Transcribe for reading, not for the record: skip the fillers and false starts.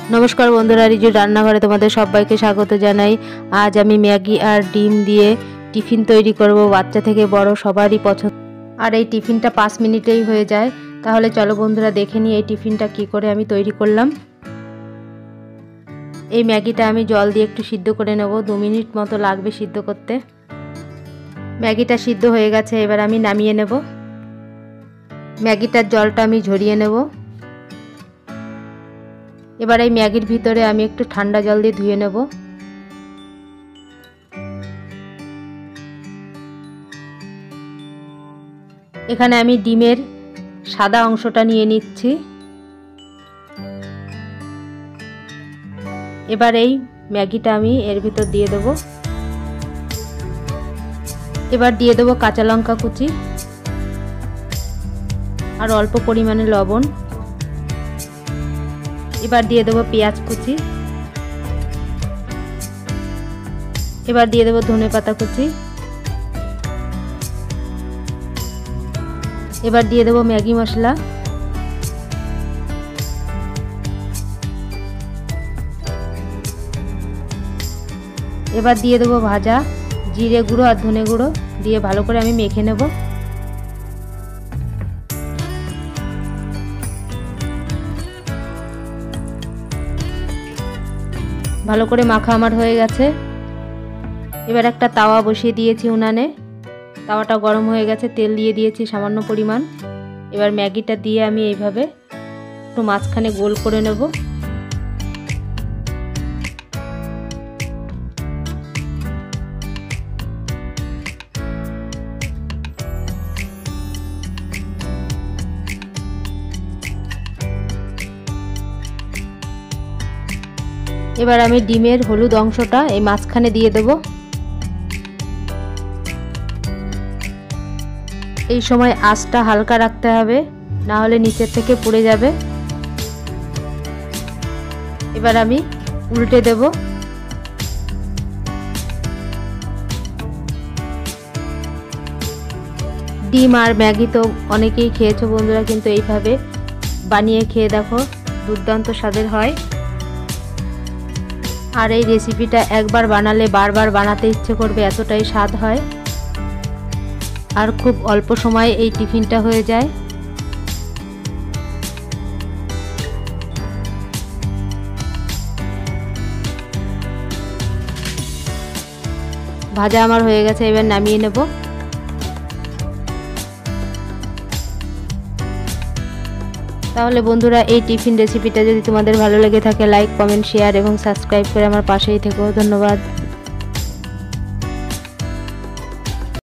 नमस्कार बंधुरा रिजु रान्नाघरे तुम्हादेर सबाइके स्वागत जानाई। आज आमी मैगी और डिम दिए टिफिन तैरी करब। बाच्चा थेके बड़ो सबारই पछंद और ये टिफिनटा 5 मिनिटेই হয়ে যায়। তাহলে চলো বন্ধুরা দেখে নিই এই টিফিনটা কি করে আমি তৈরি করলাম। এই ম্যাগিটা আমি জল দিয়ে একটু সিদ্ধ করে নেব, 2 মিনিট মতো লাগবে সিদ্ধ করতে। ম্যাগিটা সিদ্ধ হয়ে গেছে, এবার আমি নামিয়ে নেব। ম্যাগিটার জলটা আমি ঝরিয়ে নেব। এবার এই ম্যাগির ভিতরে আমি একটু ঠান্ডা জল দিয়ে ধুয়ে নেব। এখানে আমি ডিমের সাদা অংশটা নিয়ে নিচ্ছি। এবার এই ম্যাগিটা আমি এর ভিতর দিয়ে দেব। এবার দিয়ে দেব কাঁচা লঙ্কা কুচি আর অল্প পরিমাণে লবণ। এবার দিয়ে দেব পেঁয়াজ কুচি। এবার দিয়ে দেব ধনেপাতা কুচি। এবার দিয়ে দেব ম্যাগি মশলা। এবার দিয়ে দেব ভাজা জিরে গুঁড়ো আর ধনে গুঁড়ো দিয়ে ভালো করে আমি মেখে নেব। ভালো করে মাখা আমার হয়ে গেছে। এবার একটা তাওয়া বসিয়ে দিয়েছি উনানে। তাওয়াটা গরম হয়ে গেছে, তেল দিয়ে দিয়েছি সামান্য পরিমাণ। এবার ম্যাগিটা দিয়ে আমি এইভাবে একটু মাঝখানে গোল করে নেব। এবার আমি ডিমের হলুদ অংশটা এই মাঝখানে দিয়ে দেব। এই সময় আঁচটা হালকা রাখতে হবে, না হলে নিচের থেকে পুড়ে যাবে। এবার আমি উল্টে দেব। ডিম আর ম্যাগি তো অনেকেই খেয়েছো বন্ধুরা, কিন্তু এইভাবে বানিয়ে খেয়ে দেখো, দুর্দান্ত স্বাদের হয়। আর এই রেসিপিটা একবার বানালে বারবার বানাতে ইচ্ছে করবে, এতটাই স্বাদ হয়। আর খুব অল্প সময়ে এই টিফিনটা হয়ে যায়। ভাজা আমার হয়ে গেছে, এবার নামিয়ে নেব। তাহলে বন্ধুরা এই টিফিন রেসিপিটা যদি তোমাদের ভালো লেগে থাকে লাইক কমেন্ট শেয়ার এবং সাবস্ক্রাইব করে আমার পাশেই থেকো। ধন্যবাদ।